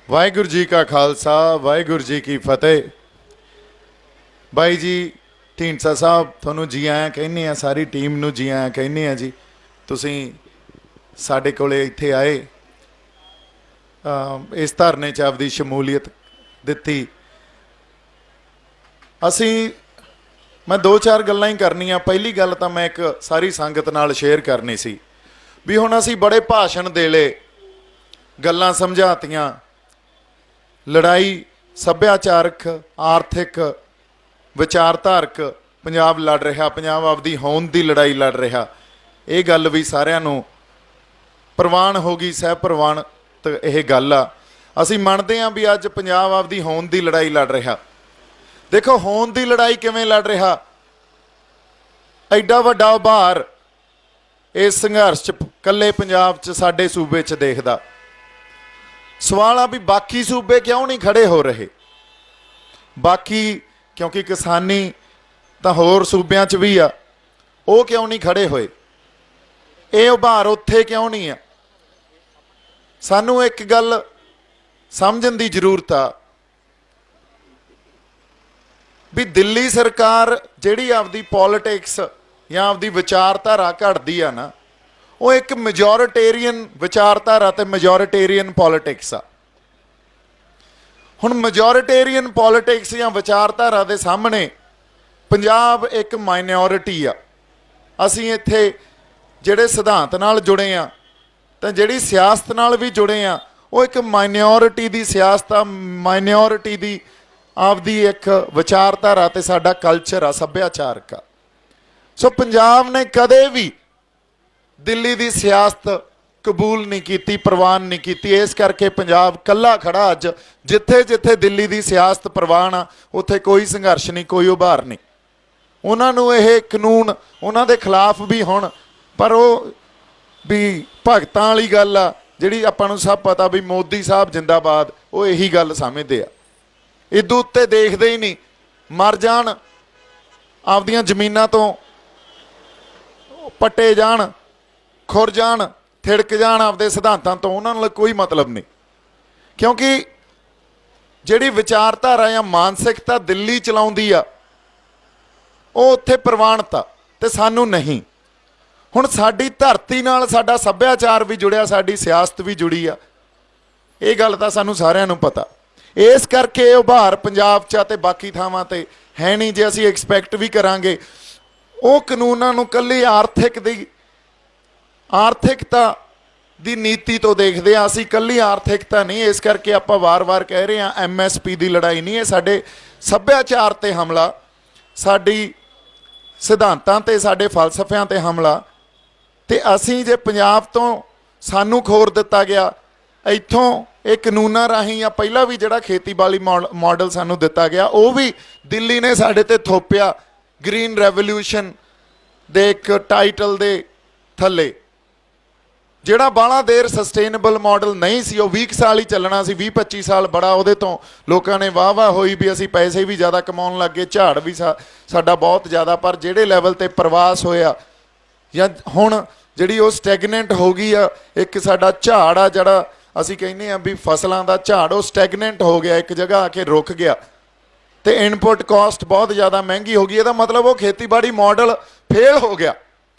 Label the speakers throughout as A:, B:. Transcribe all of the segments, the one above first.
A: वाहिगुरू जी का खालसा वाहिगुरू जी की फतेह। बाई जी ਢੀਂਡਸਾ ਸਾਹਿਬ ਤੁਹਾਨੂੰ ਜੀ ਆਇਆਂ ਕਹਿੰਦੇ ਆ, ਸਾਰੀ ਟੀਮ ਨੂੰ ਜੀ ਆਇਆਂ ਕਹਿੰਦੇ ਆ ਜੀ। ਤੁਸੀਂ ਸਾਡੇ ਕੋਲੇ ਇੱਥੇ ਆਏ, ਇਸ ਧਰਨੇ 'ਚ ਆਪਦੀ ਸ਼ਮੂਲੀਅਤ ਦਿੱਤੀ। ਅਸੀਂ ਮੈਂ ਦੋ ਚਾਰ ਗੱਲਾਂ ਹੀ ਕਰਨੀਆਂ। ਪਹਿਲੀ ਗੱਲ ਤਾਂ ਮੈਂ ਇੱਕ ਸਾਰੀ ਸੰਗਤ ਨਾਲ ਸ਼ੇਅਰ ਕਰਨੀ ਸੀ ਵੀ ਹੁਣ ਅਸੀਂ ਬੜੇ ਭਾਸ਼ਣ ਦੇ ਲਏ, ਗੱਲਾਂ ਸਮਝਾਤੀਆਂ, ਲੜਾਈ ਸੱਭਿਆਚਾਰਕ ਆਰਥਿਕ ਵਿਚਾਰਧਾਰਕ ਪੰਜਾਬ ਲੜ ਰਿਹਾ, ਪੰਜਾਬ ਆਪਦੀ ਹੋਂਦ ਦੀ ਲੜਾਈ ਲੜ ਰਿਹਾ। ਇਹ ਗੱਲ ਵੀ ਸਾਰਿਆਂ ਨੂੰ ਪ੍ਰਵਾਨ ਹੋ ਗਈ, ਸਹਿ ਪ੍ਰਵਾਨਿਤ ਇਹ ਗੱਲ ਆ। ਅਸੀਂ ਮੰਨਦੇ ਹਾਂ ਵੀ ਅੱਜ ਪੰਜਾਬ ਆਪਦੀ ਹੋਂਦ ਦੀ ਲੜਾਈ ਲੜ ਰਿਹਾ। ਦੇਖੋ ਹੋਂਦ ਦੀ ਲੜਾਈ ਕਿਵੇਂ ਲੜ ਰਿਹਾ, ਐਡਾ ਵੱਡਾ ਉਭਾਰ ਇਸ ਸੰਘਰਸ਼ 'ਚ ਇਕੱਲੇ ਪੰਜਾਬ 'ਚ ਸਾਡੇ ਸੂਬੇ 'ਚ ਦੇਖਦਾ। ਸਵਾਲ ਆ ਵੀ ਬਾਕੀ ਸੂਬੇ ਕਿਉਂ ਨਹੀਂ ਖੜੇ ਹੋ ਰਹੇ। ਬਾਕੀ ਕਿਉਂਕਿ ਕਿਸਾਨੀ ਤਾਂ ਹੋਰ ਸੂਬਿਆਂ 'ਚ ਵੀ ਆ, ਉਹ ਕਿਉਂ ਨਹੀਂ ਖੜੇ ਹੋਏ। ਇਹ ਉਭਾਰ ਉੱਥੇ ਕਿਉਂ ਨਹੀਂ ਆ। ਸਾਨੂੰ ਇੱਕ ਗੱਲ ਸਮਝਣ ਦੀ ਜ਼ਰੂਰਤ ਆ ਵੀ ਦਿੱਲੀ ਸਰਕਾਰ ਜਿਹੜੀ ਆਪਦੀ ਪੋਲਿਟਿਕਸ ਜਾਂ ਆਪਦੀ ਵਿਚਾਰਧਾਰਾ ਘੜਦੀ ਆ ਨਾ, ਉਹ ਇੱਕ ਮੈਜੋਰਿਟੇਰੀਅਨ ਵਿਚਾਰਧਾਰਾ ਤੇ ਮੈਜੋਰਿਟੇਰੀਅਨ ਪੋਲਿਟਿਕਸ ਆ। ਹੁਣ ਮੈਜੋਰਿਟੇਰੀਅਨ ਪੋਲਿਟਿਕਸ ਜਾਂ ਵਿਚਾਰਧਾਰਾ ਦੇ ਸਾਹਮਣੇ ਪੰਜਾਬ ਇੱਕ ਮਾਈਨੋਰਿਟੀ ਆ। ਅਸੀਂ ਇੱਥੇ ਜਿਹੜੇ ਸਿਧਾਂਤ ਨਾਲ ਜੁੜੇ ਆ ਤਾਂ ਜਿਹੜੀ ਸਿਆਸਤ ਨਾਲ ਵੀ ਜੁੜੇ ਆ, ਉਹ ਇੱਕ ਮਾਈਨੋਰਿਟੀ ਦੀ ਸਿਆਸਤ ਆ, ਮਾਈਨੋਰਿਟੀ ਦੀ ਆਪਦੀ ਇੱਕ ਵਿਚਾਰਧਾਰਾ ਤੇ ਸਾਡਾ ਕਲਚਰ ਆ, ਸੱਭਿਆਚਾਰਕ ਆ। ਸੋ ਪੰਜਾਬ ਨੇ ਕਦੇ ਵੀ ਦਿੱਲੀ ਦੀ ਸਿਆਸਤ ਕਬੂਲ ਨਹੀਂ ਕੀਤੀ, ਪ੍ਰਵਾਨ ਨਹੀਂ ਕੀਤੀ। ਇਸ ਕਰਕੇ ਪੰਜਾਬ ਕੱਲਾ ਖੜਾ ਅੱਜ। ਜਿੱਥੇ ਜਿੱਥੇ ਦਿੱਲੀ ਦੀ ਸਿਆਸਤ ਪ੍ਰਵਾਨ ਆ, ਉੱਥੇ ਕੋਈ ਸੰਘਰਸ਼ ਨਹੀਂ, ਕੋਈ ਉਭਾਰ ਨਹੀਂ। ਉਹਨਾਂ ਨੂੰ ਇਹ ਕਾਨੂੰਨ ਉਹਨਾਂ ਦੇ ਖਿਲਾਫ ਵੀ ਹੁਣ, ਪਰ ਉਹ ਵੀ ਭਗਤਾਂ ਵਾਲੀ ਗੱਲ ਆ ਜਿਹੜੀ ਆਪਾਂ ਨੂੰ ਸਭ ਪਤਾ ਵੀ ਮੋਦੀ ਸਾਹਿਬ ਜਿੰਦਾਬਾਦ, ਉਹ ਇਹੀ ਗੱਲ ਸਮਝਦੇ ਆ। ਇਦੋਂ ਉੱਤੇ ਦੇਖਦੇ ਹੀ ਨਹੀਂ, ਮਰ ਜਾਣ, ਆਪਦੀਆਂ ਜ਼ਮੀਨਾਂ ਤੋਂ ਪੱਟੇ ਜਾਣ, ਖੁਰ ਜਾਣ, ਥਿੜਕ ਜਾਣ ਆਪਦੇ ਸਿਧਾਂਤਾਂ ਤੋਂ, ਉਹਨਾਂ ਨਾਲ ਕੋਈ ਮਤਲਬ ਨਹੀਂ। ਕਿਉਂਕਿ ਜਿਹੜੀ ਵਿਚਾਰਧਾਰਾ ਜਾਂ ਮਾਨਸਿਕਤਾ ਦਿੱਲੀ ਚਲਾਉਂਦੀ ਆ, ਉਹ ਉੱਥੇ ਪ੍ਰਵਾਨਿਤ ਆ ਤੇ ਸਾਨੂੰ ਨਹੀਂ। ਹੁਣ ਸਾਡੀ ਧਰਤੀ ਨਾਲ ਸਾਡਾ ਸੱਭਿਆਚਾਰ ਵੀ ਜੁੜਿਆ, ਸਾਡੀ ਸਿਆਸਤ ਵੀ ਜੁੜੀ ਆ। ਇਹ ਗੱਲ ਤਾਂ ਸਾਨੂੰ ਸਾਰਿਆਂ ਨੂੰ ਪਤਾ। ਇਸ ਕਰਕੇ ਇਹ ਉਭਾਰ ਪੰਜਾਬ 'ਚ ਅਤੇ ਬਾਕੀ ਥਾਵਾਂ ਤੇ ਹੈ ਨਹੀਂ। ਜੇ ਅਸੀਂ ਐਕਸਪੈਕਟ ਵੀ ਕਰਾਂਗੇ, ਉਹ ਕਾਨੂੰਨਾਂ ਨੂੰ ਇਕੱਲੀ ਆਰਥਿਕਤਾ ਦੀ ਨੀਤੀ ਤੋਂ ਦੇਖਦੇ ਆ। ਅਸੀਂ ਇਕੱਲੀ ਆਰਥਿਕਤਾ ਨਹੀਂ। ਇਸ ਕਰਕੇ ਆਪਾਂ ਵਾਰ-ਵਾਰ ਕਹਿ ਰਹੇ ਹਾਂ MSP ਦੀ ਲੜਾਈ ਨਹੀਂ, ਇਹ ਸਾਡੇ ਸੱਭਿਆਚਾਰ ਤੇ ਹਮਲਾ, ਸਾਡੀ ਸਿਧਾਂਤਾਂ ਤੇ ਸਾਡੇ ਫਲਸਫਿਆਂ ਤੇ ਹਮਲਾ। ਤੇ ਅਸੀਂ ਜੇ ਪੰਜਾਬ ਤੋਂ ਸਾਨੂੰ ਖੋਰ ਦਿੱਤਾ ਗਿਆ, ਇੱਥੋਂ ਇਹ ਕਾਨੂੰਨਾਂ ਰਾਹੀਂ ਜਾਂ ਪਹਿਲਾਂ ਵੀ ਜਿਹੜਾ ਖੇਤੀਬਾੜੀ ਮਾਡਲ ਸਾਨੂੰ ਦਿੱਤਾ ਗਿਆ, ਉਹ ਵੀ ਦਿੱਲੀ ਨੇ ਸਾਡੇ ਤੇ ਥੋਪਿਆ ਗ੍ਰੀਨ ਰੈਵੋਲਿਊਸ਼ਨ ਦੇ ਇੱਕ ਟਾਈਟਲ ਦੇ ਥੱਲੇ। ਜਿਹੜਾ ਬਾਹਲਾ ਦੇਰ ਸਸਟੇਨੇਬਲ ਮਾਡਲ ਨਹੀਂ ਸੀ, ਉਹ 20 ਸਾਲ ਹੀ ਚੱਲਣਾ ਸੀ, 20-25 ਸਾਲ ਬੜਾ ਉਹਦੇ ਤੋਂ ਲੋਕਾਂ ਨੇ ਵਾਹ ਹੋਈ ਵੀ ਅਸੀਂ ਪੈਸੇ ਵੀ ਜ਼ਿਆਦਾ ਕਮਾਉਣ ਲੱਗ ਗਏ, ਝਾੜ ਵੀ ਸਾਡਾ ਬਹੁਤ ਜ਼ਿਆਦਾ। ਪਰ ਜਿਹੜੇ ਲੈਵਲ ਤੇ ਪ੍ਰਵਾਸ ਹੋਇਆ ਜਾਂ ਹੁਣ ਜਿਹੜੀ ਉਹ ਸਟੈਗਨੈਂਟ ਹੋ ਗਈ ਆ, ਇੱਕ ਸਾਡਾ ਝਾੜ ਆ ਜਿਹੜਾ ਅਸੀਂ ਕਹਿੰਦੇ ਆ ਵੀ ਫਸਲਾਂ ਦਾ ਝਾੜ, ਉਹ ਸਟੈਗਨੈਂਟ ਹੋ ਗਿਆ, ਇੱਕ ਜਗ੍ਹਾ ਆ ਕੇ ਰੁਕ ਗਿਆ ਤੇ ਇਨਪੁਟ ਕਾਸਟ ਬਹੁਤ ਜ਼ਿਆਦਾ ਮਹਿੰਗੀ ਹੋ ਗਈ। ਇਹਦਾ ਮਤਲਬ ਉਹ ਖੇਤੀਬਾੜੀ ਮਾਡਲ ਫੇਲ ਹੋ ਗਿਆ।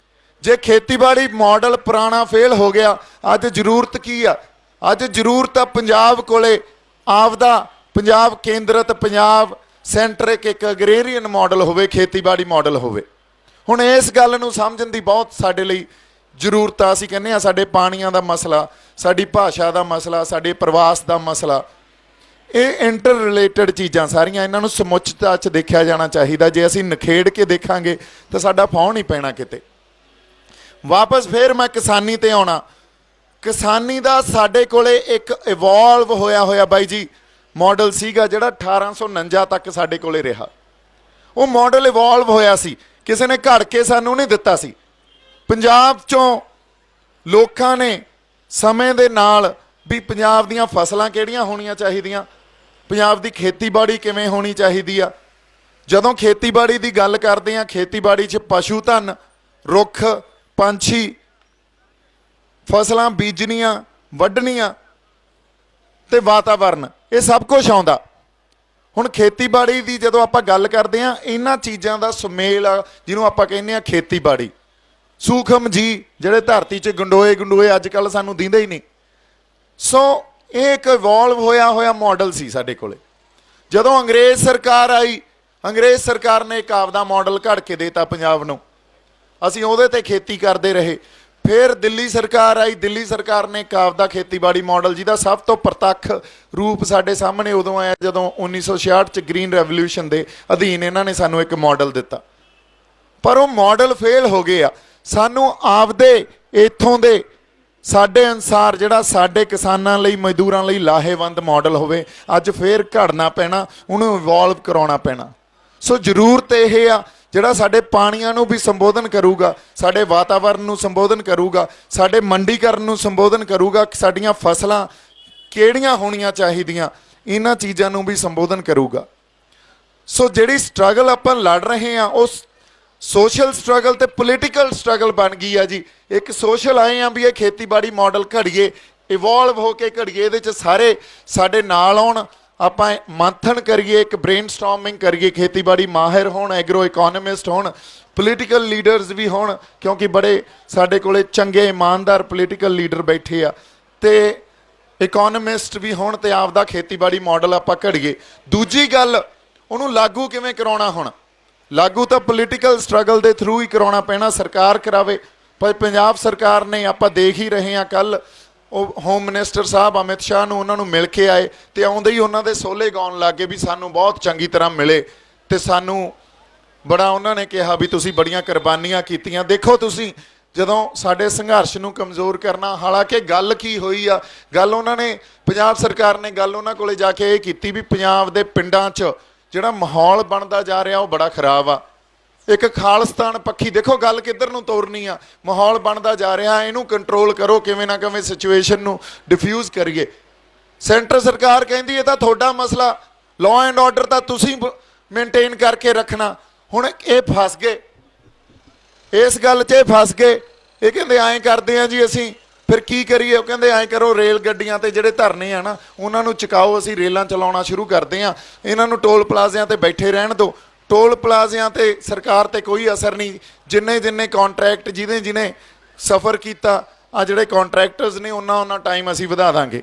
A: ਜੇ ਖੇਤੀਬਾੜੀ ਮਾਡਲ ਪੁਰਾਣਾ ਫੇਲ ਹੋ ਗਿਆ, ਅੱਜ ਜ਼ਰੂਰਤ ਕੀ ਆ? ਅੱਜ ਜ਼ਰੂਰਤ ਆ ਪੰਜਾਬ ਕੋਲੇ ਆਪਦਾ ਪੰਜਾਬ ਕੇਂਦਰਿਤ, ਪੰਜਾਬ ਸੈਂਟਰਿਕ ਇੱਕ ਅਗਰੇਰੀਅਨ ਮਾਡਲ ਹੋਵੇ, ਖੇਤੀਬਾੜੀ ਮਾਡਲ ਹੋਵੇ। ਹੁਣ ਇਸ ਗੱਲ ਨੂੰ ਸਮਝਣ ਦੀ ਬਹੁਤ ਸਾਡੇ ਲਈ ਜ਼ਰੂਰਤ ਆ। ਅਸੀਂ ਕਹਿੰਦੇ ਹਾਂ ਸਾਡੇ ਪਾਣੀਆਂ ਦਾ ਮਸਲਾ, ਸਾਡੀ ਭਾਸ਼ਾ ਦਾ ਮਸਲਾ, ਸਾਡੇ ਪ੍ਰਵਾਸ ਦਾ ਮਸਲਾ, ਇਹ ਇੰਟਰ ਰਿਲੇਟਡ ਚੀਜ਼ਾਂ ਸਾਰੀਆਂ, ਇਹਨਾਂ ਨੂੰ ਸਮੁੱਚਤਾ 'ਚ ਦੇਖਿਆ ਜਾਣਾ ਚਾਹੀਦਾ। ਜੇ ਅਸੀਂ ਨਿਖੇੜ ਕੇ ਦੇਖਾਂਗੇ ਤਾਂ ਸਾਡਾ ਫੌਂ ਨਹੀਂ ਪੈਣਾ ਕਿਤੇ। ਵਾਪਸ ਫਿਰ ਮੈਂ ਕਿਸਾਨੀ ਤੇ ਆਉਣਾ। ਕਿਸਾਨੀ ਦਾ ਸਾਡੇ ਕੋਲੇ ਇੱਕ ਇਵੋਲਵ ਹੋਇਆ ਬਾਈ ਜੀ ਮਾਡਲ ਸੀਗਾ, ਜਿਹੜਾ 1849 ਤੱਕ ਸਾਡੇ ਕੋਲੇ ਰਿਹਾ। ਉਹ ਮਾਡਲ ਇਵੋਲਵ ਹੋਇਆ ਸੀ, ਕਿਸੇ ਨੇ ਘੜ ਕੇ ਸਾਨੂੰ ਨਹੀਂ ਦਿੱਤਾ ਸੀ। ਪੰਜਾਬ 'ਚੋਂ ਲੋਕਾਂ ਨੇ ਸਮੇਂ ਦੇ ਨਾਲ ਵੀ ਪੰਜਾਬ ਦੀਆਂ ਫਸਲਾਂ ਕਿਹੜੀਆਂ ਹੋਣੀਆਂ ਚਾਹੀਦੀਆਂ, ਪੰਜਾਬ ਦੀ ਖੇਤੀਬਾੜੀ ਕਿਵੇਂ ਹੋਣੀ ਚਾਹੀਦੀ ਆ। ਜਦੋਂ ਖੇਤੀਬਾੜੀ ਦੀ ਗੱਲ ਕਰਦੇ ਹਾਂ, ਖੇਤੀਬਾੜੀ 'ਚ ਪਸ਼ੂ ਧਨ, ਰੁੱਖ, ਪੰਛੀ, ਫਸਲਾਂ ਬੀਜਣੀਆਂ, ਵੱਢਣੀਆਂ, ਤੇ ਵਾਤਾਵਰਨ, ਇਹ ਸਭ ਕੁਝ ਆਉਂਦਾ। ਹੁਣ ਖੇਤੀਬਾੜੀ ਦੀ ਜਦੋਂ ਆਪਾਂ ਗੱਲ ਕਰਦੇ ਹਾਂ, ਇਹਨਾਂ ਚੀਜ਼ਾਂ ਦਾ ਸੁਮੇਲ ਆ ਜਿਹਨੂੰ ਆਪਾਂ ਕਹਿੰਦੇ ਹਾਂ ਖੇਤੀਬਾੜੀ। ਸੂਖਮ ਜੀ ਜਿਹੜੇ ਧਰਤੀ 'ਚ ਗੰਡੋਏ ਅੱਜ ਕੱਲ੍ਹ ਸਾਨੂੰ ਦਿੰਦੇ ਹੀ ਨਹੀਂ। ਸੋ ਇਹ ਇੱਕ ਇਵੋਲਵ ਹੋਇਆ ਮਾਡਲ ਸੀ ਸਾਡੇ ਕੋਲੇ। ਜਦੋਂ ਅੰਗਰੇਜ਼ ਸਰਕਾਰ ਆਈ, ਅੰਗਰੇਜ਼ ਸਰਕਾਰ ਨੇ ਇੱਕ ਆਪਦਾ ਮਾਡਲ ਘੜ ਕੇ ਦੇਤਾ ਪੰਜਾਬ ਨੂੰ, ਅਸੀਂ ਉਹਦੇ ਤੇ ਖੇਤੀ ਕਰਦੇ ਰਹੇ। ਫਿਰ ਦਿੱਲੀ ਸਰਕਾਰ ਆਈ, ਦਿੱਲੀ ਸਰਕਾਰ ਨੇ ਇੱਕ ਆਪਦਾ ਖੇਤੀਬਾੜੀ ਮਾਡਲ, ਜਿਹਦਾ ਸਭ ਤੋਂ ਪ੍ਰਤੱਖ ਰੂਪ ਸਾਡੇ ਸਾਹਮਣੇ ਉਦੋਂ ਆਇਆ ਜਦੋਂ 1966 'ਚ ਗ੍ਰੀਨ ਰੈਵੋਲਿਊਸ਼ਨ ਦੇ ਅਧੀਨ ਇਹਨਾਂ ਨੇ ਸਾਨੂੰ ਇੱਕ ਮਾਡਲ ਦਿੱਤਾ। ਪਰ ਉਹ ਮਾਡਲ ਫੇਲ ਹੋ ਗਏ ਆ। ਸਾਨੂੰ ਆਪਦੇ ਇੱਥੋਂ ਦੇ ਸਾਡੇ ਅਨੁਸਾਰ ਜਿਹੜਾ ਸਾਡੇ ਕਿਸਾਨਾਂ ਲਈ, ਮਜ਼ਦੂਰਾਂ ਲਈ ਲਾਹੇਵੰਦ ਮਾਡਲ ਹੋਵੇ, ਅੱਜ ਫੇਰ ਘੜਨਾ ਪੈਣਾ, ਉਹਨੂੰ ਇਵੋਲਵ ਕਰਾਉਣਾ ਪੈਣਾ। ਸੋ ਜ਼ਰੂਰਤ ਇਹ ਆ ਜਿਹੜਾ ਸਾਡੇ ਪਾਣੀਆਂ ਨੂੰ ਵੀ ਸੰਬੋਧਨ ਕਰੂਗਾ, ਸਾਡੇ ਵਾਤਾਵਰਨ ਨੂੰ ਸੰਬੋਧਨ ਕਰੂਗਾ, ਸਾਡੇ ਮੰਡੀਕਰਨ ਨੂੰ ਸੰਬੋਧਨ ਕਰੂਗਾ, ਸਾਡੀਆਂ ਫਸਲਾਂ ਕਿਹੜੀਆਂ ਹੋਣੀਆਂ ਚਾਹੀਦੀਆਂ, ਇਹਨਾਂ ਚੀਜ਼ਾਂ ਨੂੰ ਵੀ ਸੰਬੋਧਨ ਕਰੂਗਾ। ਸੋ ਜਿਹੜੀ ਸਟਰਗਲ ਆਪਾਂ ਲੜ ਰਹੇ ਹਾਂ, ਉਹ ਸੋਸ਼ਲ ਸਟਰਗਲ ਤੇ ਪੋਲੀਟੀਕਲ ਸਟਰਗਲ ਬਣ ਗਈ ਆ ਜੀ। ਇੱਕ ਸੋਸ਼ਲ ਆਏ ਆ ਵੀ ਇਹ ਖੇਤੀਬਾੜੀ ਮਾਡਲ ਘੜੀਏ, ਇਵੋਲਵ ਹੋ ਕੇ ਘੜੀਏ, ਇਹਦੇ 'ਚ ਸਾਰੇ ਸਾਡੇ ਨਾਲ ਆਉਣ, ਆਪਾਂ ਮੰਥਨ ਕਰੀਏ, ਇੱਕ ਬ੍ਰੇਨ ਸਟਾਰਮਿੰਗ ਕਰੀਏ, ਖੇਤੀਬਾੜੀ ਮਾਹਿਰ ਹੋਣ, ਐਗਰੋ ਇਕੋਨੋਮਿਸਟ ਹੋਣ, ਪੋਲੀਟੀਕਲ ਲੀਡਰਸ ਵੀ ਹੋਣ, ਕਿਉਂਕਿ ਬੜੇ ਸਾਡੇ ਕੋਲੇ ਚੰਗੇ ਇਮਾਨਦਾਰ ਪੋਲੀਟੀਕਲ ਲੀਡਰ ਬੈਠੇ ਆ, ਤੇ ਇਕੋਨੋਮਿਸਟ ਵੀ ਹੋਣ, ਤੇ ਆਪਦਾ ਖੇਤੀਬਾੜੀ ਮਾਡਲ ਆਪਾਂ ਘੜੀਏ। ਦੂਜੀ ਗੱਲ, ਉਹਨੂੰ ਲਾਗੂ ਕਿਵੇਂ ਕਰਾਉਣਾ? ਹੁਣ ਲਾਗੂ ਤਾਂ ਪੋਲੀਟੀਕਲ ਸਟਰਗਲ ਦੇ ਥਰੂ ਹੀ ਕਰਾਉਣਾ ਪੈਣਾ, ਸਰਕਾਰ ਕਰਾਵੇ। ਪਰ ਪੰਜਾਬ ਸਰਕਾਰ ਨੇ, ਆਪਾਂ ਦੇਖ ਹੀ ਰਹੇ ਹਾਂ, ਕੱਲ੍ਹ ਉਹ ਹੋਮ ਮਿਨਿਸਟਰ ਸਾਹਿਬ ਅਮਿਤ ਸ਼ਾਹ ਨੂੰ ਉਹਨਾਂ ਨੂੰ ਮਿਲ ਕੇ ਆਏ, ਤੇ ਆਉਂਦੇ ਹੀ ਉਹਨਾਂ ਦੇ ਸੋਲੇ ਗਾਉਣ ਲੱਗ ਗਏ ਵੀ ਸਾਨੂੰ ਬਹੁਤ ਚੰਗੀ ਤਰ੍ਹਾਂ ਮਿਲੇ, ਤੇ ਸਾਨੂੰ ਬੜਾ ਉਹਨਾਂ ਨੇ ਕਿਹਾ ਵੀ ਤੁਸੀਂ ਬੜੀਆਂ ਕੁਰਬਾਨੀਆਂ ਕੀਤੀਆਂ। ਦੇਖੋ ਤੁਸੀਂ, ਜਦੋਂ ਸਾਡੇ ਸੰਘਰਸ਼ ਨੂੰ ਕਮਜ਼ੋਰ ਕਰਨਾ, ਹਾਲਾਂਕਿ ਗੱਲ ਕੀ ਹੋਈ ਆ, ਗੱਲ ਉਹਨਾਂ ਨੇ, ਪੰਜਾਬ ਸਰਕਾਰ ਨੇ ਗੱਲ ਉਹਨਾਂ ਕੋਲੇ ਜਾ ਕੇ ਇਹ ਕੀਤੀ ਵੀ ਪੰਜਾਬ ਦੇ ਪਿੰਡਾਂ 'ਚ ਜਿਹੜਾ ਮਾਹੌਲ ਬਣਦਾ ਜਾ ਰਿਹਾ ਉਹ ਬੜਾ ਖਰਾਬ ਆ। ਇੱਕ ਖਾਲਿਸਤਾਨ ਪੱਖੀ, ਦੇਖੋ ਗੱਲ ਕਿੱਧਰ ਨੂੰ ਤੋਰਨੀ ਆ, ਮਾਹੌਲ ਬਣਦਾ ਜਾ ਰਿਹਾ, ਇਹਨੂੰ ਕੰਟਰੋਲ ਕਰੋ, ਕਿਵੇਂ ਨਾ ਕਿਵੇਂ ਸਿਚੁਏਸ਼ਨ ਨੂੰ ਡਿਫਿਊਜ਼ ਕਰੀਏ। ਸੈਂਟਰ ਸਰਕਾਰ ਕਹਿੰਦੀ ਇਹ ਤਾਂ ਤੁਹਾਡਾ ਮਸਲਾ, ਲਾਅ ਐਂਡ ਆਰਡਰ ਤਾਂ ਤੁਸੀਂ ਮੇਨਟੇਨ ਕਰਕੇ ਰੱਖਣਾ। ਹੁਣ ਇਹ ਫਸ ਗਏ, ਇਸ ਗੱਲ 'ਚ ਇਹ ਫਸ ਗਏ। ਇਹ ਕਹਿੰਦੇ ਐਂ ਕਰਦੇ ਆ ਜੀ ਅਸੀਂ, ਫਿਰ ਕੀ ਕਰੀਏ? ਉਹ ਕਹਿੰਦੇ ਐਂ ਕਰੋ, ਰੇਲ ਗੱਡੀਆਂ ਤੇ ਜਿਹੜੇ ਧਰਨੇ ਆ ਨਾ, ਉਹਨਾਂ ਨੂੰ ਚੁਕਾਓ, ਅਸੀਂ ਰੇਲਾਂ ਚਲਾਉਣਾ ਸ਼ੁਰੂ ਕਰਦੇ ਹਾਂ, ਇਹਨਾਂ ਨੂੰ ਟੋਲ ਪਲਾਜ਼ਿਆਂ ਤੇ ਬੈਠੇ ਰਹਿਣ ਦਿਓ। ਟੋਲ ਪਲਾਜ਼ਿਆਂ ਤੇ ਸਰਕਾਰ ਤੇ ਕੋਈ ਅਸਰ ਨਹੀਂ, ਜਿੰਨੇ ਕੰਟਰੈਕਟ ਜਿਹਨੇ ਸਫ਼ਰ ਕੀਤਾ, ਆ ਜਿਹੜੇ ਕੰਟਰੈਕਟਰਸ ਨੇ, ਉਹਨਾਂ ਟਾਈਮ ਅਸੀਂ ਵਧਾ ਦਾਂਗੇ।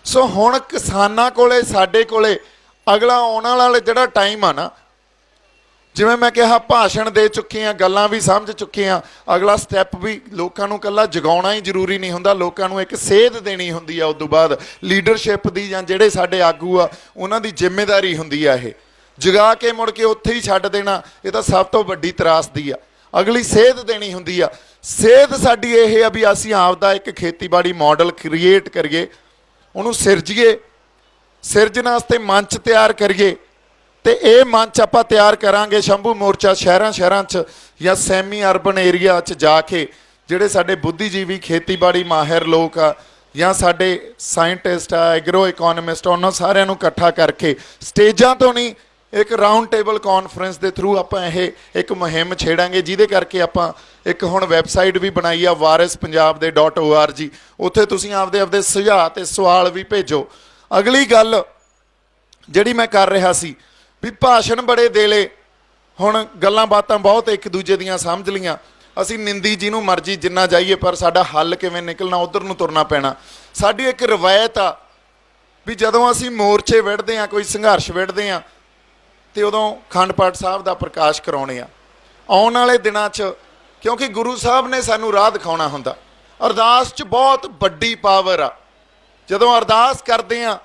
A: ਸੋ ਹੁਣ ਕਿਸਾਨਾਂ ਕੋਲੇ, ਸਾਡੇ ਕੋਲੇ ਅਗਲਾ ਆਉਣ ਵਾਲਾ ਜਿਹੜਾ ਟਾਈਮ ਆ ਨਾ, ਜਿਵੇਂ ਮੈਂ ਕਿਹਾ, ਭਾਸ਼ਣ ਦੇ ਚੁੱਕੇ ਹਾਂ, ਗੱਲਾਂ ਵੀ ਸਮਝ ਚੁੱਕੇ ਹਾਂ, ਅਗਲਾ ਸਟੈਪ ਵੀ ਲੋਕਾਂ ਨੂੰ ਇਕੱਲਾ ਜਗਾਉਣਾ ਹੀ ਜ਼ਰੂਰੀ ਨਹੀਂ ਹੁੰਦਾ, ਲੋਕਾਂ ਨੂੰ ਇੱਕ ਸੇਧ ਦੇਣੀ ਹੁੰਦੀ ਆ। ਉਸ ਤੋਂ ਬਾਅਦ ਲੀਡਰਸ਼ਿਪ ਦੀ, ਜਾਂ ਜਿਹੜੇ ਸਾਡੇ ਆਗੂ ਆ, ਉਹਨਾਂ ਦੀ ਜ਼ਿੰਮੇਵਾਰੀ ਹੁੰਦੀ ਆ। ਇਹ ਜਗਾ ਕੇ ਮੁੜ ਕੇ ਉੱਥੇ ਹੀ ਛੱਡ ਦੇਣਾ, ਇਹ ਤਾਂ ਸਭ ਤੋਂ ਵੱਡੀ ਤਰਾਸਦੀ ਆ। ਅਗਲੀ ਸੇਧ ਦੇਣੀ ਹੁੰਦੀ ਆ। ਸੇਧ ਸਾਡੀ ਇਹ ਆ ਵੀ ਅਸੀਂ ਆਪਦਾ ਇੱਕ ਖੇਤੀਬਾੜੀ ਮਾਡਲ ਕ੍ਰੀਏਟ ਕਰੀਏ, ਉਹਨੂੰ ਸਿਰਜੀਏ, ਸਿਰਜਣ ਵਾਸਤੇ ਮੰਚ ਤਿਆਰ ਕਰੀਏ। ਤੇ ਇਹ ਮੰਚ ਆਪਾਂ ਤਿਆਰ ਕਰਾਂਗੇ ਸ਼ੰਭੂ ਮੋਰਚਾ ਸ਼ਹਿਰਾਂ 'ਚ ਜਾਂ ਸੈਮੀ ਅਰਬਨ ਏਰੀਆ 'ਚ ਜਾ ਕੇ, ਜਿਹੜੇ ਸਾਡੇ ਬੁੱਧੀਜੀਵੀ ਖੇਤੀਬਾੜੀ ਮਾਹਿਰ ਲੋਕ ਆ, ਜਾਂ ਸਾਡੇ ਸਾਇੰਟਿਸਟ ਆ, ਐਗਰੋ ਇਕੋਨੋਮਿਸਟ, ਉਹਨਾਂ ਸਾਰਿਆਂ ਨੂੰ ਇਕੱਠਾ ਕਰਕੇ, ਸਟੇਜਾਂ ਤੋਂ ਨਹੀਂ, ਇੱਕ ਰਾਊਂਡ ਟੇਬਲ ਕਾਨਫਰੰਸ ਦੇ ਥਰੂ ਆਪਾਂ ਇਹ ਇੱਕ ਮੁਹਿੰਮ ਛੇੜਾਂਗੇ, ਜਿਹਦੇ ਕਰਕੇ ਆਪਾਂ ਇੱਕ ਹੁਣ ਵੈਬਸਾਈਟ ਵੀ ਬਣਾਈ ਆ, warispunjab.org। ਉੱਥੇ ਤੁਸੀਂ ਆਪਦੇ ਸੁਝਾਅ ਤੇ ਸਵਾਲ ਵੀ ਭੇਜੋ। ਅਗਲੀ ਗੱਲ ਜਿਹੜੀ ਮੈਂ ਕਰ ਰਿਹਾ ਸੀ ਵੀ ਭਾਸ਼ਣ ਬੜੇ ਦੇ ਲਏ, ਹੁਣ ਗੱਲਾਂ ਬਾਤਾਂ ਬਹੁਤ ਇੱਕ ਦੂਜੇ ਦੀਆਂ ਸਮਝ ਲਈਆਂ, ਅਸੀਂ ਨਿੰਦੀ ਜਿਹਨੂੰ ਮਰਜ਼ੀ ਜਿੰਨਾ ਜਾਈਏ, ਪਰ ਸਾਡਾ ਹੱਲ ਕਿਵੇਂ ਨਿਕਲਣਾ, ਉਧਰ ਨੂੰ ਤੁਰਨਾ ਪੈਣਾ। ਸਾਡੀ ਇੱਕ ਰਵਾਇਤ ਆ ਵੀ ਜਦੋਂ ਅਸੀਂ ਮੋਰਚੇ ਵਿੱਢਦੇ ਹਾਂ, ਕੋਈ ਸੰਘਰਸ਼ ਵਿੱਢਦੇ ਹਾਂ, ਤੇ ਉਦੋਂ ਅਖੰਡ ਪਾਠ ਸਾਹਿਬ ਦਾ ਪ੍ਰਕਾਸ਼ ਕਰਾਉਣੇ ਆ। ਆਉਣ ਵਾਲੇ ਦਿਨਾਂ 'ਚ, ਕਿਉਂਕਿ ਗੁਰੂ ਸਾਹਿਬ ਨੇ ਸਾਨੂੰ ਰਾਹ ਦਿਖਾਉਣਾ ਹੁੰਦਾ, ਅਰਦਾਸ 'ਚ ਬਹੁਤ ਵੱਡੀ ਪਾਵਰ ਆ। ਜਦੋਂ ਅਰਦਾਸ ਕਰਦੇ ਆ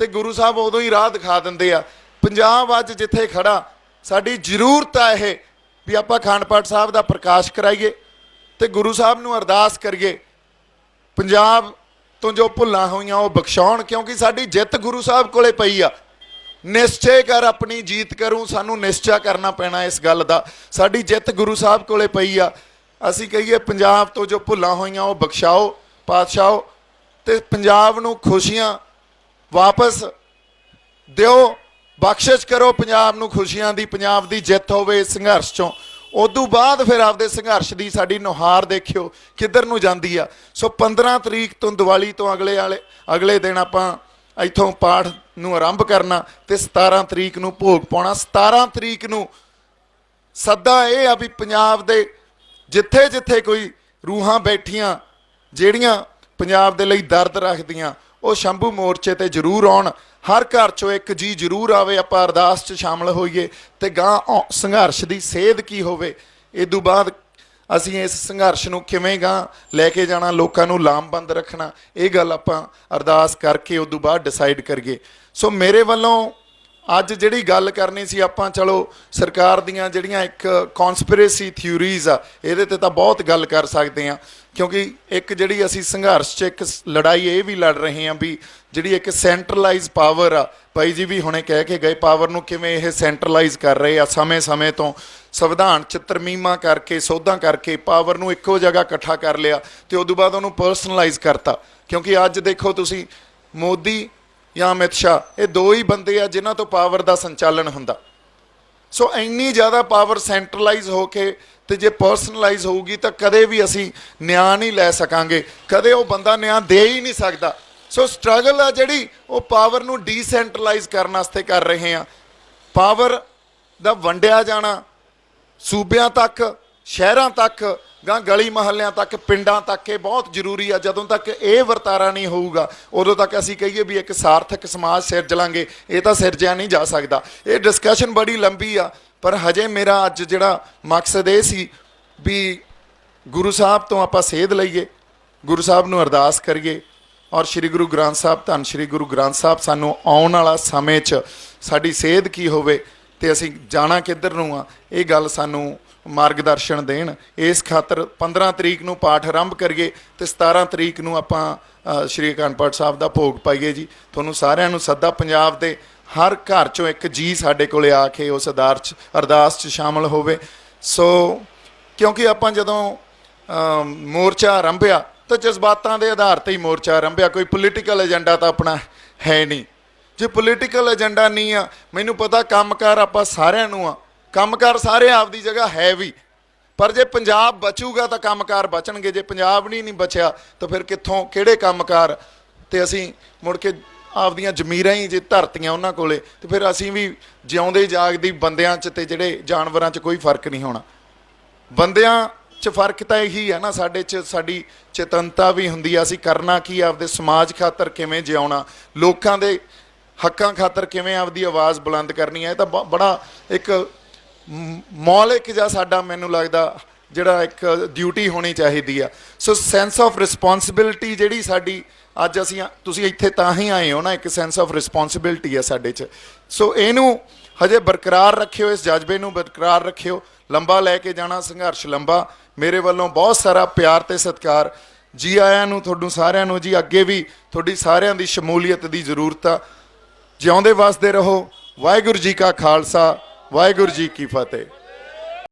A: ਤੇ ਗੁਰੂ ਸਾਹਿਬ ਉਦੋਂ ਹੀ ਰਾਹ ਦਿਖਾ ਦਿੰਦੇ ਆ। ਪੰਜਾਬ ਅੱਜ ਜਿੱਥੇ ਖੜਾ, ਸਾਡੀ ਜ਼ਰੂਰਤ ਆ ਇਹ ਵੀ ਆਪਾਂ ਅਖੰਡ ਪਾਠ ਸਾਹਿਬ ਦਾ ਪ੍ਰਕਾਸ਼ ਕਰਾਈਏ ਤੇ ਗੁਰੂ ਸਾਹਿਬ ਨੂੰ ਅਰਦਾਸ ਕਰੀਏ, ਪੰਜਾਬ ਤੋਂ ਜੋ ਭੁੱਲਾਂ ਹੋਈਆਂ ਉਹ ਬਖਸ਼ਾਉਣ, ਕਿਉਂਕਿ ਸਾਡੀ ਜਿੱਤ ਗੁਰੂ ਸਾਹਿਬ ਕੋਲੇ ਪਈ ਆ। ਨਿਸ਼ਚੈ ਕਰ ਆਪਣੀ ਜੀਤ ਕਰੂੰ, ਸਾਨੂੰ ਨਿਸ਼ਚਾ ਕਰਨਾ ਪੈਣਾ ਇਸ ਗੱਲ ਦਾ। ਸਾਡੀ ਜਿੱਤ ਗੁਰੂ ਸਾਹਿਬ ਕੋਲੇ ਪਈ ਆ। ਅਸੀਂ ਕਹੀਏ ਪੰਜਾਬ ਤੋਂ ਜੋ ਭੁੱਲਾਂ ਹੋਈਆਂ ਉਹ ਬਖਸ਼ਾਓ ਪਾਤਸ਼ਾਹੋ, ਤੇ ਪੰਜਾਬ ਨੂੰ ਖੁਸ਼ੀਆਂ ਵਾਪਸ ਦਿਓ, ਬਖਸ਼ਿਸ਼ ਕਰੋ ਪੰਜਾਬ ਨੂੰ ਖੁਸ਼ੀਆਂ ਦੀ, ਪੰਜਾਬ ਦੀ ਜਿੱਤ ਹੋਵੇ ਇਸ ਸੰਘਰਸ਼ 'ਚੋਂ। ਉਦੋਂ ਬਾਅਦ ਫਿਰ ਆਪਦੇ ਸੰਘਰਸ਼ ਦੀ ਸਾਡੀ ਨੁਹਾਰ ਦੇਖਿਓ ਕਿੱਧਰ ਨੂੰ ਜਾਂਦੀ ਆ। ਸੋ 15 ਤਰੀਕ ਤੋਂ, ਦੀਵਾਲੀ ਤੋਂ ਅਗਲੇ ਦਿਨ ਆਪਾਂ ਇੱਥੋਂ ਪਾਠ ਨੂੰ ਆਰੰਭ ਕਰਨਾ ਤੇ 17 ਤਰੀਕ ਨੂੰ ਭੋਗ ਪਾਉਣਾ। 17 ਤਰੀਕ ਨੂੰ ਸੱਦਾ ਇਹ ਆ ਵੀ ਪੰਜਾਬ ਦੇ ਜਿੱਥੇ ਜਿੱਥੇ ਕੋਈ ਰੂਹਾਂ ਬੈਠੀਆਂ ਜਿਹੜੀਆਂ ਪੰਜਾਬ ਦੇ ਲਈ ਦਰਦ ਰੱਖਦੀਆਂ, ਉਹ ਸ਼ੰਭੂ ਮੋਰਚੇ ਤੇ ਜ਼ਰੂਰ ਆਉਣ। ਹਰ ਘਰ ਚੋਂ ਇੱਕ ਜੀ ਜ਼ਰੂਰ ਆਵੇ, ਆਪਾਂ ਅਰਦਾਸ 'ਚ ਸ਼ਾਮਲ ਹੋਈਏ ਤੇ ਗਾਂ ਸੰਘਰਸ਼ ਦੀ ਸੇਧ ਕੀ ਹੋਵੇ, ਇਹ ਤੋਂ ਬਾਅਦ ਅਸੀਂ ਇਸ ਸੰਘਰਸ਼ ਨੂੰ ਕਿਵੇਂ ਗਾਂ ਲੈ ਕੇ ਜਾਣਾ, ਲੋਕਾਂ ਨੂੰ ਲਾਮਬੰਦ ਰੱਖਣਾ, ਇਹ ਗੱਲ ਆਪਾਂ ਅਰਦਾਸ ਕਰਕੇ ਉਸ ਤੋਂ ਬਾਅਦ ਡਿਸਾਈਡ ਕਰੀਏ। ਸੋ ਮੇਰੇ ਵੱਲੋਂ ਅੱਜ ਜਿਹੜੀ ਗੱਲ ਕਰਨੀ ਸੀ ਆਪਾਂ, ਚਲੋ ਸਰਕਾਰ ਦੀਆਂ ਜਿਹੜੀਆਂ ਇੱਕ ਕੌਨਸਪੀਰੇਸੀ ਥਿਊਰੀਜ਼ ਆ ਇਹਦੇ ਤੇ ਤਾਂ ਬਹੁਤ ਗੱਲ ਕਰ ਸਕਦੇ ਹਾਂ, ਕਿਉਂਕਿ ਇੱਕ ਜਿਹੜੀ ਅਸੀਂ ਸੰਘਰਸ਼ 'ਚ ਇੱਕ ਲੜਾਈ ਇਹ ਵੀ ਲੜ ਰਹੇ ਹਾਂ ਵੀ ਜਿਹੜੀ ਇੱਕ ਸੈਂਟਰਲਾਈਜ਼ ਪਾਵਰ ਆ, ਭਾਈ ਜੀ ਵੀ ਹੁਣੇ ਕਹਿ ਕੇ ਗਏ, ਪਾਵਰ ਨੂੰ ਕਿਵੇਂ ਇਹ ਸੈਂਟਰਲਾਈਜ਼ ਕਰ ਰਹੇ ਆ ਸਮੇਂ ਤੋਂ, ਸੰਵਿਧਾਨ 'ਚ ਤਰਮੀਮਾਂ ਕਰਕੇ ਸੋਧਾਂ ਕਰਕੇ ਪਾਵਰ ਨੂੰ ਇੱਕੋ ਜਗ੍ਹਾ ਇਕੱਠਾ ਕਰ ਲਿਆ ਤੇ ਉਦੋਂ ਬਾਅਦ ਉਹਨੂੰ ਪਰਸਨਲਾਈਜ਼ ਕਰਤਾ। ਕਿਉਂਕਿ ਅੱਜ ਦੇਖੋ ਤੁਸੀਂ, ਮੋਦੀ ਜਾਂ ਅਮਿਤ ਸ਼ਾਹ, ਇਹ ਦੋ ਹੀ ਬੰਦੇ ਆ ਜਿਨ੍ਹਾਂ ਤੋਂ ਪਾਵਰ ਦਾ ਸੰਚਾਲਨ ਹੁੰਦਾ। ਸੋ ਇੰਨੀ ਜ਼ਿਆਦਾ ਪਾਵਰ ਸੈਂਟਰਲਾਈਜ਼ ਹੋ ਕੇ ਤੇ ਜੇ ਪਰਸਨਲਾਈਜ਼ ਹੋਊਗੀ ਤਾਂ ਕਦੇ ਵੀ ਅਸੀਂ ਨਿਆਂ ਨਹੀਂ ਲੈ ਸਕਾਂਗੇ, ਕਦੇ ਉਹ ਬੰਦਾ ਨਿਆਂ ਦੇ ਹੀ ਨਹੀਂ ਸਕਦਾ। ਸੋ ਸਟਰਗਲ ਆ ਜਿਹੜੀ ਉਹ ਪਾਵਰ ਨੂੰ ਡੀਸੈਂਟਰਲਾਈਜ਼ ਕਰਨ ਵਾਸਤੇ ਕਰ ਰਹੇ ਆ। ਪਾਵਰ ਦਾ ਵੰਡਿਆ ਜਾਣਾ ਸੂਬਿਆਂ ਤੱਕ, ਸ਼ਹਿਰਾਂ ਤੱਕ, ਗਾਂ ਗਲੀ ਮਹੱਲਿਆਂ ਤੱਕ, ਪਿੰਡਾਂ ਤੱਕ, ਇਹ ਬਹੁਤ ਜ਼ਰੂਰੀ ਆ। ਜਦੋਂ ਤੱਕ ਇਹ ਵਰਤਾਰਾ ਨਹੀਂ ਹੋਊਗਾ ਉਦੋਂ ਤੱਕ ਅਸੀਂ ਕਹੀਏ ਵੀ ਇੱਕ ਸਾਰਥਕ ਸਮਾਜ ਸਿਰਜ ਲਾਂਗੇ, ਇਹ ਤਾਂ ਸਿਰਜਿਆ ਨਹੀਂ ਜਾ ਸਕਦਾ। ਇਹ ਡਿਸਕਸ਼ਨ ਬੜੀ ਲੰਬੀ ਆ, ਪਰ ਹਜੇ ਮੇਰਾ ਅੱਜ ਜਿਹੜਾ ਮਕਸਦ ਇਹ ਸੀ ਵੀ ਗੁਰੂ ਸਾਹਿਬ ਤੋਂ ਆਪਾਂ ਸੇਧ ਲਈਏ, ਗੁਰੂ ਸਾਹਿਬ ਨੂੰ ਅਰਦਾਸ ਕਰੀਏ ਔਰ ਸ਼੍ਰੀ ਗੁਰੂ ਗ੍ਰੰਥ ਸਾਹਿਬ, ਧੰਨ ਸ਼੍ਰੀ ਗੁਰੂ ਗ੍ਰੰਥ ਸਾਹਿਬ ਸਾਨੂੰ ਆਉਣ ਵਾਲਾ ਸਮੇਂ 'ਚ ਸਾਡੀ ਸੇਧ ਕੀ ਹੋਵੇ ਤੇ ਅਸੀਂ ਜਾਣਾ ਕਿੱਧਰ ਨੂੰ ਆ, ਇਹ ਗੱਲ ਸਾਨੂੰ ਮਾਰਗਦਰਸ਼ਨ ਦੇਣ। ਇਸ ਖਾਤਰ 15 ਤਰੀਕ ਨੂੰ ਪਾਠ ਆਰੰਭ ਕਰੀਏ ਤੇ 17 ਤਰੀਕ ਨੂੰ ਆਪਾਂ ਸ਼੍ਰੀ ਅਖੰਡ ਪਾਠ ਸਾਹਿਬ ਦਾ ਭੋਗ ਪਾਈਏ ਜੀ। ਤੁਹਾਨੂੰ ਸਾਰਿਆਂ ਨੂੰ ਸੱਦਾ, ਪੰਜਾਬ ਦੇ ਹਰ ਘਰ 'ਚੋਂ ਇੱਕ ਜੀ ਸਾਡੇ ਕੋਲੇ ਆ ਕੇ ਉਸ ਅਰਦਾਸ 'ਚ ਸ਼ਾਮਲ ਹੋਵੇ। ਸੋ ਕਿਉਂਕਿ ਆਪਾਂ ਜਦੋਂ ਮੋਰਚਾ ਆਰੰਭਿਆ ਤਾਂ ਜਜ਼ਬਾਤਾਂ ਦੇ ਆਧਾਰ 'ਤੇ ਹੀ ਮੋਰਚਾ ਆਰੰਭਿਆ, ਕੋਈ ਪੋਲੀਟੀਕਲ ਏਜੰਡਾ ਤਾਂ ਆਪਣਾ ਹੈ ਨਹੀਂ। ਜੇ ਪੋਲੀਟੀਕਲ ਏਜੰਡਾ ਨਹੀਂ ਆ, ਮੈਨੂੰ ਪਤਾ ਕੰਮਕਾਰ ਆਪਾਂ ਸਾਰਿਆਂ ਨੂੰ ਆ, ਕੰਮਕਾਰ ਸਾਰੇ ਆਪਦੀ ਜਗ੍ਹਾ ਹੈ ਵੀ, ਪਰ ਜੇ ਪੰਜਾਬ ਬਚੂਗਾ ਤਾਂ ਕੰਮਕਾਰ ਬਚਣਗੇ। ਜੇ ਪੰਜਾਬ ਨਹੀਂ ਬਚਿਆ ਤਾਂ ਫਿਰ ਕਿੱਥੋਂ, ਕਿਹੜੇ ਕੰਮਕਾਰ, ਤੇ ਅਸੀਂ ਮੁੜ ਕੇ ਆਪਦੀਆਂ ਜ਼ਮੀਰਾਂ ਹੀ ਜੇ ਧਰਤੀਆਂ ਉਹਨਾਂ ਕੋਲੇ, ਤੇ ਫਿਰ ਅਸੀਂ ਵੀ ਜਿਉਂਦੇ ਜਾਗਦੀ ਬੰਦਿਆਂ 'ਚ ਤੇ ਜਿਹੜੇ ਜਾਨਵਰਾਂ 'ਚ ਕੋਈ ਫਰਕ ਨਹੀਂ ਹੋਣਾ। ਬੰਦਿਆਂ 'ਚ ਫਰਕ ਤਾਂ ਇਹੀ ਆ ਨਾ, ਸਾਡੇ 'ਚ ਸਾਡੀ ਚੇਤਨਤਾ ਵੀ ਹੁੰਦੀ ਆ, ਅਸੀਂ ਕਰਨਾ ਕੀ, ਆਪਦੇ ਸਮਾਜ ਖਾਤਰ ਕਿਵੇਂ ਜਿਉਣਾ, ਲੋਕਾਂ ਦੇ ਹੱਕਾਂ ਖਾਤਰ ਕਿਵੇਂ ਆਪਦੀ ਆਵਾਜ਼ ਬੁਲੰਦ ਕਰਨੀ ਹੈ। ਇਹ ਤਾਂ ਬੜਾ ਇੱਕ ਮੌਲਿਕ ਜਿਹਾ ਸਾਡਾ, ਮੈਨੂੰ ਲੱਗਦਾ, ਜਿਹੜਾ ਇੱਕ ਡਿਊਟੀ ਹੋਣੀ ਚਾਹੀਦੀ ਆ। ਸੋ ਸੈਂਸ ਆਫ ਰਿਸਪੌਂਸਿਬਿਲਿਟੀ ਜਿਹੜੀ ਸਾਡੀ ਅੱਜ ਤੁਸੀਂ ਇੱਥੇ ਤਾਂ ਹੀ ਆਏ ਹੋ ਨਾ, ਇੱਕ ਸੈਂਸ ਆਫ ਰਿਸਪੌਂਸਿਬਿਲਿਟੀ ਆ ਸਾਡੇ 'ਚ। ਸੋ ਇਹਨੂੰ ਹਜੇ ਬਰਕਰਾਰ ਰੱਖਿਓ, ਇਸ ਜਜ਼ਬੇ ਨੂੰ ਬਰਕਰਾਰ ਰੱਖਿਓ। ਲੰਬਾ ਲੈ ਕੇ ਜਾਣਾ ਸੰਘਰਸ਼, ਲੰਬਾ। ਮੇਰੇ ਵੱਲੋਂ ਬਹੁਤ ਸਾਰਾ ਪਿਆਰ ਤੇ ਸਤਿਕਾਰ। ਜੀ ਆਇਆਂ ਨੂੰ ਤੁਹਾਨੂੰ ਸਾਰਿਆਂ ਨੂੰ ਜੀ। ਅੱਗੇ ਵੀ ਤੁਹਾਡੀ ਸਾਰਿਆਂ ਦੀ ਸ਼ਮੂਲੀਅਤ ਦੀ ਜ਼ਰੂਰਤ ਆ। ਜਿਉਂਦੇ ਵਸਦੇ ਰਹੋ। ਵਾਹਿਗੁਰੂ ਜੀ ਕਾ ਖਾਲਸਾ, ਵਾਹਿਗੁਰੂ ਜੀ ਕੀ ਫਤਿਹ।